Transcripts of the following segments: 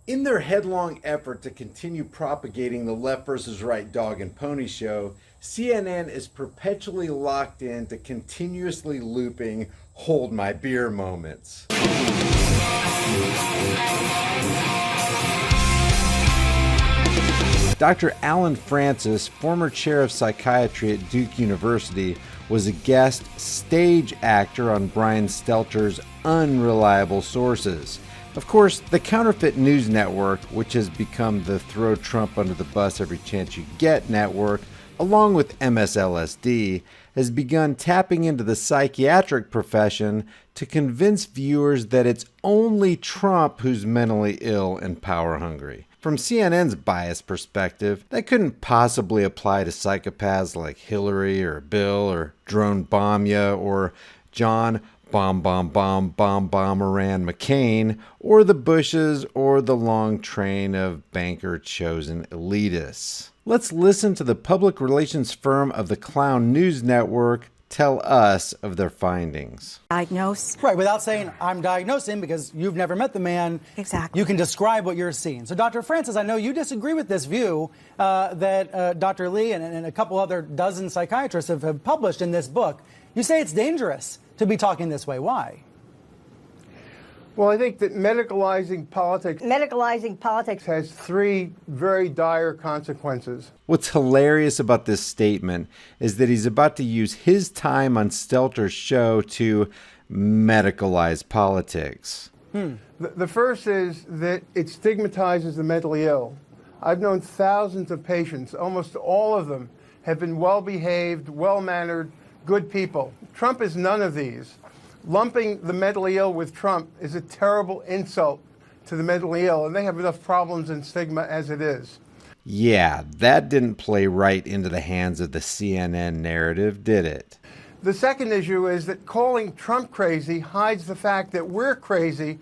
In their headlong effort to continue propagating the left versus right dog and pony show, CNN is perpetually locked into continuously looping hold my beer moments. Dr. Alan Francis, former chair of psychiatry at Duke University, was a guest stage actor on Brian Stelter's Unreliable Sources. Of course, the counterfeit news network, which has become the throw Trump under the bus every chance you get network, along with MSLSD, has begun tapping into the psychiatric profession to convince viewers that it's only Trump who's mentally ill and power hungry. From CNN's biased perspective, that couldn't possibly apply to psychopaths like Hillary or Bill or Drone Bombya or John Bomberan McCain, or the Bushes, or the long train of banker-chosen elitists. Let's listen to the public relations firm of the Clown News Network tell us of their findings. Diagnose. Right, without saying, I'm diagnosing, because you've never met the man. Exactly. You can describe what you're seeing. So, Dr. Francis, I know you disagree with this view that Dr. Lee and a couple other dozen psychiatrists have published in this book. You say it's dangerous to be talking this way. Why? Well, I think that medicalizing politics has three very dire consequences. What's hilarious about this statement is that he's about to use his time on Stelter's show to medicalize politics. The first is that it stigmatizes the mentally ill. I've known thousands of patients. Almost all of them have been well-behaved, well-mannered, good people. Trump is none of these. Lumping the mentally ill with Trump is a terrible insult to the mentally ill, and they have enough problems and stigma as it is. Yeah, that didn't play right into the hands of the CNN narrative, did it? The second issue is that calling Trump crazy hides the fact that we're crazy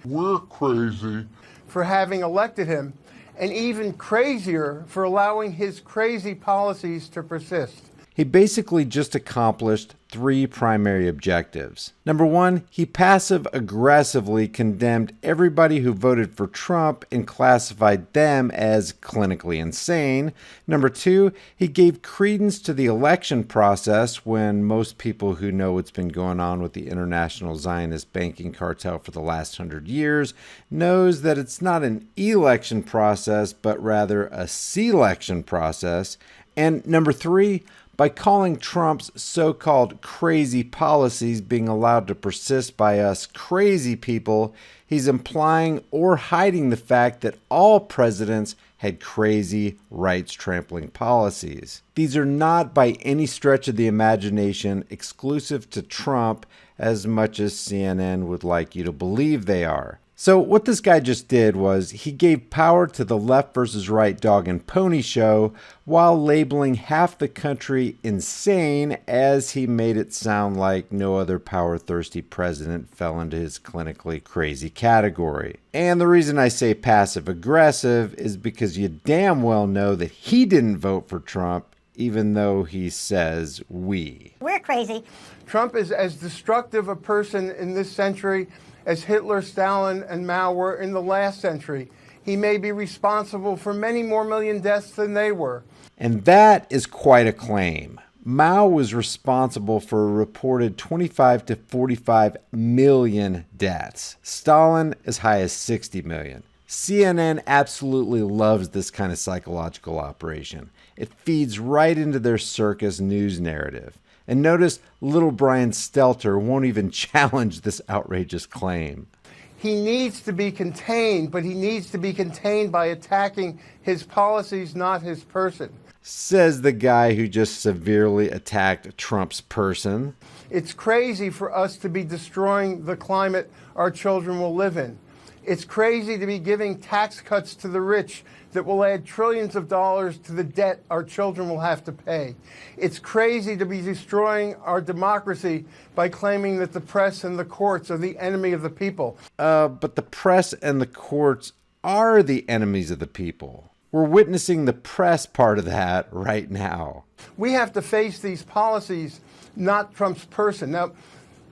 for having elected him, and even crazier for allowing his crazy policies to persist. He basically just accomplished three primary objectives. Number one, he passive-aggressively condemned everybody who voted for Trump and classified them as clinically insane. Number two, he gave credence to the election process when most people who know what's been going on with the international Zionist banking cartel for the last 100 years knows that it's not an election process, but rather a selection process. And number three, by calling Trump's so-called crazy policies being allowed to persist by us crazy people, he's implying or hiding the fact that all presidents had crazy rights-trampling policies. These are not by any stretch of the imagination exclusive to Trump as much as CNN would like you to believe they are. So what this guy just did was he gave power to the left versus right dog and pony show while labeling half the country insane, as he made it sound like no other power-thirsty president fell into his clinically crazy category. And the reason I say passive-aggressive is because you damn well know that he didn't vote for Trump, even though he says we. We're crazy. Trump is as destructive a person in this century as Hitler, Stalin, and Mao were in the last century. He may be responsible for many more million deaths than they were. And that is quite a claim. Mao was responsible for a reported 25 to 45 million deaths. Stalin as high as 60 million. CNN absolutely loves this kind of psychological operation. It feeds right into their circus news narrative. And notice little Brian Stelter won't even challenge this outrageous claim. He needs to be contained, but he needs to be contained by attacking his policies, not his person. Says the guy who just severely attacked Trump's person. It's crazy for us to be destroying the climate our children will live in. It's crazy to be giving tax cuts to the rich that will add trillions of dollars to the debt our children will have to pay. It's crazy to be destroying our democracy by claiming that the press and the courts are the enemy of the people. But the press and the courts are the enemies of the people. We're witnessing the press part of that right now. We have to face these policies, not Trump's person. Now,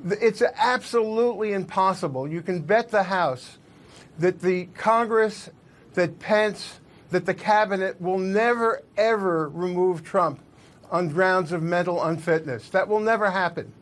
it's absolutely impossible. You can bet the House that the Congress, that the cabinet will never, ever remove Trump on grounds of mental unfitness. That will never happen.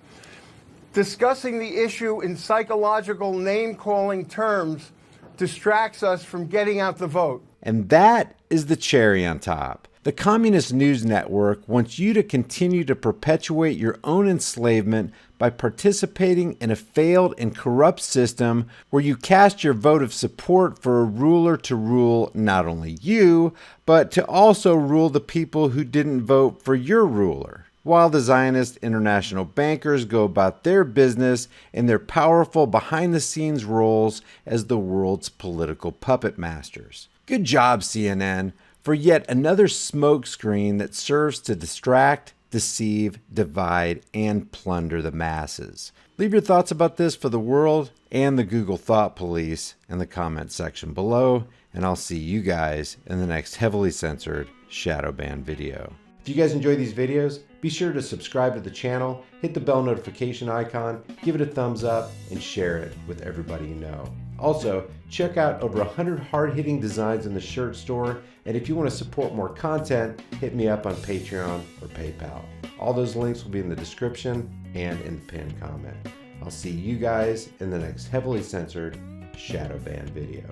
Discussing the issue in psychological name-calling terms distracts us from getting out the vote. And that is the cherry on top. The Communist News Network wants you to continue to perpetuate your own enslavement by participating in a failed and corrupt system where you cast your vote of support for a ruler to rule not only you, but to also rule the people who didn't vote for your ruler, while the Zionist international bankers go about their business in their powerful behind-the-scenes roles as the world's political puppet masters. Good job, CNN, for yet another smokescreen that serves to distract, deceive, divide, and plunder the masses. Leave your thoughts about this for the world and the Google Thought Police in the comment section below, and I'll see you guys in the next heavily censored shadow ban video. If you guys enjoy these videos, be sure to subscribe to the channel, hit the bell notification icon, give it a thumbs up, and share it with everybody you know. Also, check out over 100 hard-hitting designs in the shirt store, and if you want to support more content, hit me up on Patreon or PayPal. All those links will be in the description and in the pinned comment. I'll see you guys in the next heavily censored shadow ban video.